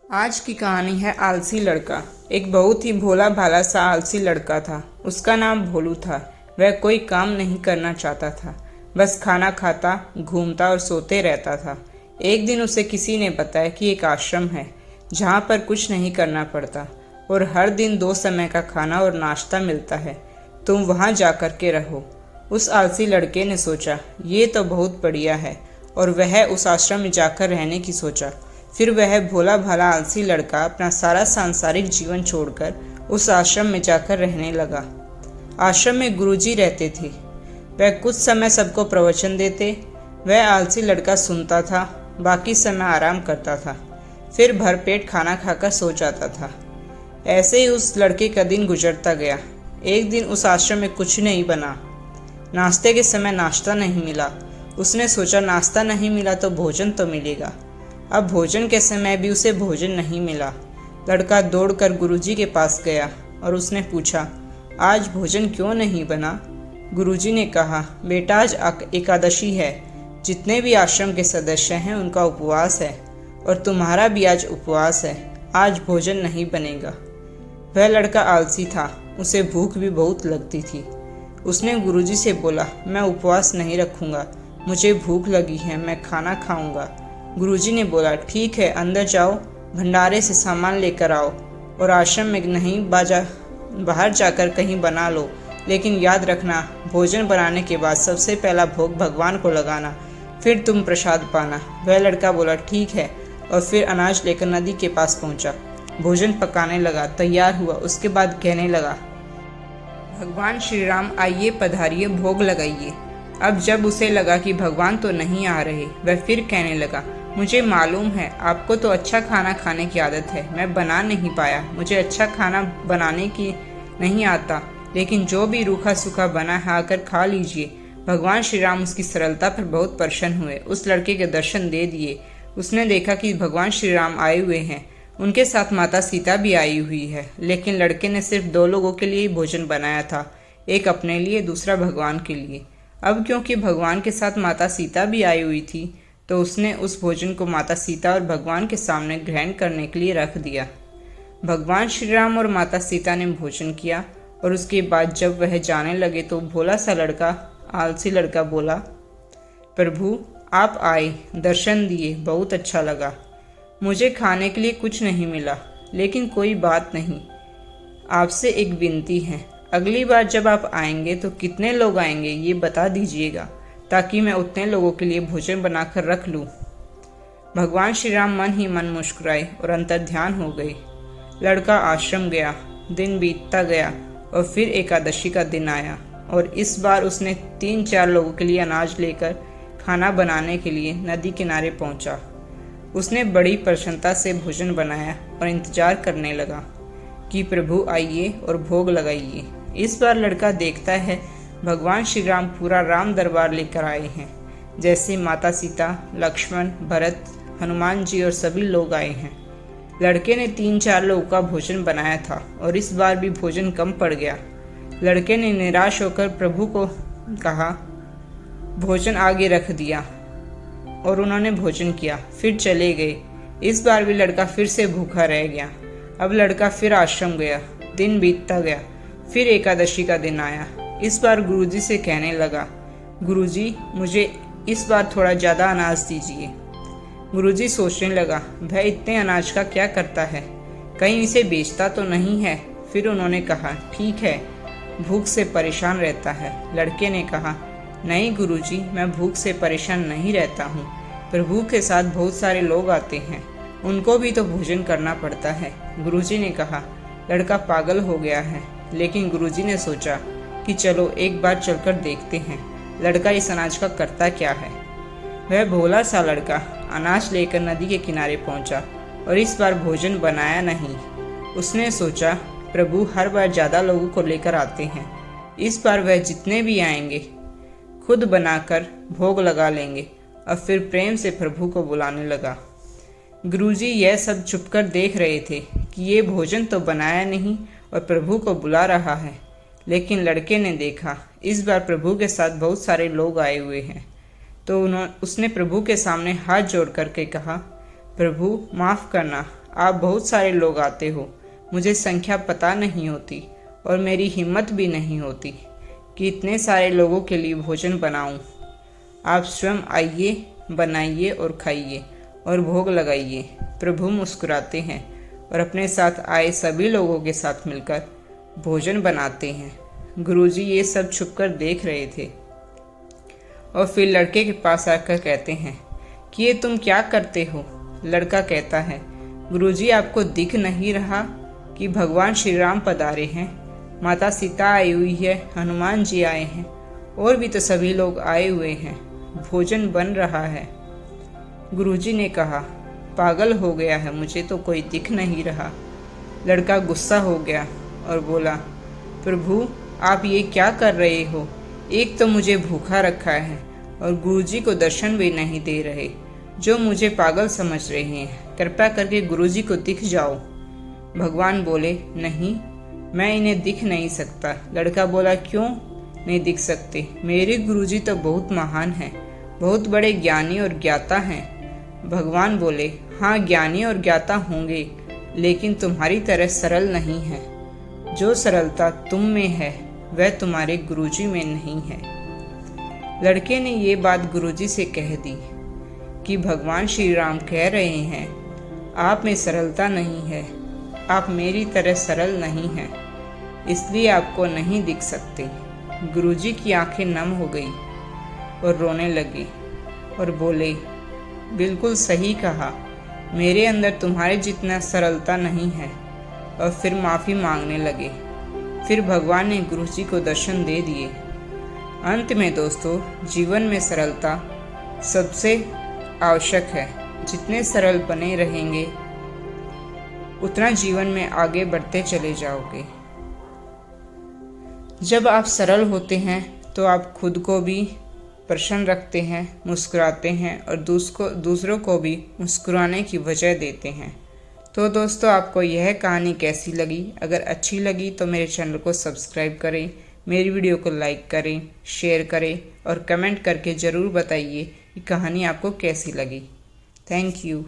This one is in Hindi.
आज की कहानी है आलसी लड़का। एक बहुत ही भोला भाला सा आलसी लड़का था। उसका नाम भोलू था। वह कोई काम नहीं करना चाहता था, बस खाना खाता, घूमता और सोते रहता था। एक दिन उसे किसी ने बताया कि एक आश्रम है जहाँ पर कुछ नहीं करना पड़ता और हर दिन 2 समय का खाना और नाश्ता मिलता है। तुम वहाँ जा कर के रहो। उस आलसी लड़के ने सोचा, ये तो बहुत बढ़िया है, और वह उस आश्रम में जाकर रहने की सोचा। फिर वह भोला भाला आलसी लड़का अपना सारा सांसारिक जीवन छोड़कर उस आश्रम में जाकर रहने लगा। आश्रम में गुरुजी रहते थे। वह कुछ समय सबको प्रवचन देते। वह आलसी लड़का सुनता था, बाकी समय आराम करता था, फिर भरपेट खाना खाकर सो जाता था। ऐसे ही उस लड़के का दिन गुजरता गया। एक दिन उस आश्रम में कुछ नहीं बना। नाश्ते के समय नाश्ता नहीं मिला। उसने सोचा, नाश्ता नहीं मिला तो भोजन तो मिलेगा। अब भोजन के समय भी उसे भोजन नहीं मिला। लड़का दौड़कर गुरुजी के पास गया और उसने पूछा, आज भोजन क्यों नहीं बना? गुरुजी ने कहा, बेटा आज एकादशी है। जितने भी आश्रम के सदस्य हैं उनका उपवास है और तुम्हारा भी आज उपवास है। आज भोजन नहीं बनेगा। वह लड़का आलसी था, उसे भूख भी बहुत लगती थी। उसने गुरुजी से बोला, मैं उपवास नहीं रखूंगा, मुझे भूख लगी है, मैं खाना खाऊंगा। गुरुजी ने बोला, ठीक है, अंदर जाओ, भंडारे से सामान लेकर आओ और आश्रम में नहीं बाहर जाकर कहीं बना लो, लेकिन याद रखना, भोजन बनाने के बाद सबसे पहला भोग भगवान को लगाना, फिर तुम प्रसाद पाना। वह लड़का बोला, ठीक है, और फिर अनाज लेकर नदी के पास पहुंचा। भोजन पकाने लगा, तैयार हुआ। उसके बाद कहने लगा, भगवान श्री राम आइए, पधारिए, भोग लगाइए। अब जब उसे लगा कि भगवान तो नहीं आ रहे, वह फिर कहने लगा, मुझे मालूम है आपको तो अच्छा खाना खाने की आदत है, मैं बना नहीं पाया, मुझे अच्छा खाना बनाने की नहीं आता, लेकिन जो भी रूखा सूखा बना है आकर खा लीजिए। भगवान श्री राम उसकी सरलता पर बहुत प्रसन्न हुए, उस लड़के के दर्शन दे दिए। उसने देखा कि भगवान श्री राम आए हुए हैं, उनके साथ माता सीता भी आई हुई है, लेकिन लड़के ने सिर्फ 2 लोगों के लिए ही भोजन बनाया था, एक अपने लिए, दूसरा भगवान के लिए। अब क्योंकि भगवान के साथ माता सीता भी आई हुई थी, तो उसने उस भोजन को माता सीता और भगवान के सामने ग्रहण करने के लिए रख दिया। भगवान श्री राम और माता सीता ने भोजन किया और उसके बाद जब वह जाने लगे तो भोला सा लड़का, आलसी लड़का बोला, प्रभु आप आए, दर्शन दिए, बहुत अच्छा लगा। मुझे खाने के लिए कुछ नहीं मिला, लेकिन कोई बात नहीं, आपसे एक विनती है, अगली बार जब आप आएंगे तो कितने लोग आएंगे ये बता दीजिएगा, ताकि मैं उतने लोगों के लिए भोजन बनाकर रख लूं। भगवान श्री राम मन ही मन मुस्कुराए और अंतर्ध्यान हो गए। लड़का आश्रम गया। दिन बीतता गया और फिर एकादशी का दिन आया और इस बार उसने 3-4 लोगों के लिए अनाज लेकर खाना बनाने के लिए नदी किनारे पहुंचा। उसने बड़ी प्रसन्नता से भोजन बनाया और इंतजार करने लगा कि प्रभु आइए और भोग लगाइए। इस बार लड़का देखता है भगवान श्री राम पूरा राम दरबार लेकर आए हैं, जैसे माता सीता, लक्ष्मण, भरत, हनुमान जी और सभी लोग आए हैं। लड़के ने 3-4 लोगों का भोजन बनाया था और इस बार भी भोजन कम पड़ गया। लड़के ने निराश होकर प्रभु को कहा, भोजन आगे रख दिया और उन्होंने भोजन किया, फिर चले गए। इस बार भी लड़का फिर से भूखा रह गया। अब लड़का फिर आश्रम गया। दिन बीतता गया, फिर एकादशी का दिन आया। इस बार गुरुजी से कहने लगा, गुरुजी मुझे इस बार थोड़ा ज़्यादा अनाज दीजिए। गुरुजी सोचने लगा, वह इतने अनाज का क्या करता है, कहीं इसे बेचता तो नहीं है। फिर उन्होंने कहा, ठीक है, भूख से परेशान रहता है। लड़के ने कहा, नहीं गुरुजी, मैं भूख से परेशान नहीं रहता हूँ, प्रभु के साथ बहुत सारे लोग आते हैं, उनको भी तो भोजन करना पड़ता है। गुरुजी ने कहा, लड़का पागल हो गया है। लेकिन गुरुजी ने सोचा कि चलो एक बार चलकर देखते हैं, लड़का इस अनाज का करता क्या है। वह भोला सा लड़का अनाज लेकर नदी के किनारे पहुंचा और इस बार भोजन बनाया नहीं। उसने सोचा, प्रभु हर बार ज़्यादा लोगों को लेकर आते हैं, इस बार वह जितने भी आएंगे खुद बनाकर भोग लगा लेंगे। और फिर प्रेम से प्रभु को बुलाने लगा। गुरुजी यह सब छुपकर देख रहे थे कि ये भोजन तो बनाया नहीं और प्रभु को बुला रहा है, लेकिन लड़के ने देखा इस बार प्रभु के साथ बहुत सारे लोग आए हुए हैं, तो उसने प्रभु के सामने हाथ जोड़ करके कहा, प्रभु माफ़ करना, आप बहुत सारे लोग आते हो, मुझे संख्या पता नहीं होती और मेरी हिम्मत भी नहीं होती कि इतने सारे लोगों के लिए भोजन बनाऊं। आप स्वयं आइए, बनाइए और खाइए और भोग लगाइए। प्रभु मुस्कुराते हैं और अपने साथ आए सभी लोगों के साथ मिलकर भोजन बनाते हैं। गुरुजी ये सब छुपकर देख रहे थे और फिर लड़के के पास आकर कहते हैं कि ये तुम क्या करते हो। लड़का कहता है, गुरुजी आपको दिख नहीं रहा कि भगवान श्री राम पधारे हैं, माता सीता आई हुई है, हनुमान जी आए हैं और भी तो सभी लोग आए हुए हैं, भोजन बन रहा है। गुरुजी ने कहा, पागल हो गया है, मुझे तो कोई दिख नहीं रहा। लड़का गुस्सा हो गया और बोला, प्रभु आप ये क्या कर रहे हो? एक तो मुझे भूखा रखा है और गुरुजी को दर्शन भी नहीं दे रहे, जो मुझे पागल समझ रहे हैं। कृपया करके गुरुजी को दिख जाओ। भगवान बोले, नहीं, मैं इन्हें दिख नहीं सकता। लड़का बोला, क्यों नहीं दिख सकते? मेरे गुरुजी तो बहुत महान हैं, बहुत बड़े ज्ञानी और ज्ञाता हैं। भगवान बोले, हाँ ज्ञानी और ज्ञाता होंगे, लेकिन तुम्हारी तरह सरल नहीं है। जो सरलता तुम में है वह तुम्हारे गुरुजी में नहीं है। लड़के ने ये बात गुरुजी से कह दी कि भगवान श्री राम कह रहे हैं, आप में सरलता नहीं है, आप मेरी तरह सरल नहीं हैं, इसलिए आपको नहीं दिख सकते। गुरुजी की आंखें नम हो गई और रोने लगी और बोले, बिल्कुल सही कहा, मेरे अंदर तुम्हारे जितना सरलता नहीं है। और फिर माफ़ी मांगने लगे। फिर भगवान ने गुरुजी को दर्शन दे दिए। अंत में दोस्तों, जीवन में सरलता सबसे आवश्यक है। जितने सरल बने रहेंगे उतना जीवन में आगे बढ़ते चले जाओगे। जब आप सरल होते हैं तो आप खुद को भी प्रसन्न रखते हैं, मुस्कुराते हैं और दूसरों को भी मुस्कुराने की वजह देते हैं। तो दोस्तों, आपको यह कहानी कैसी लगी? अगर अच्छी लगी तो मेरे चैनल को सब्सक्राइब करें, मेरी वीडियो को लाइक करें, शेयर करें और कमेंट करके ज़रूर बताइए कि कहानी आपको कैसी लगी। Thank you.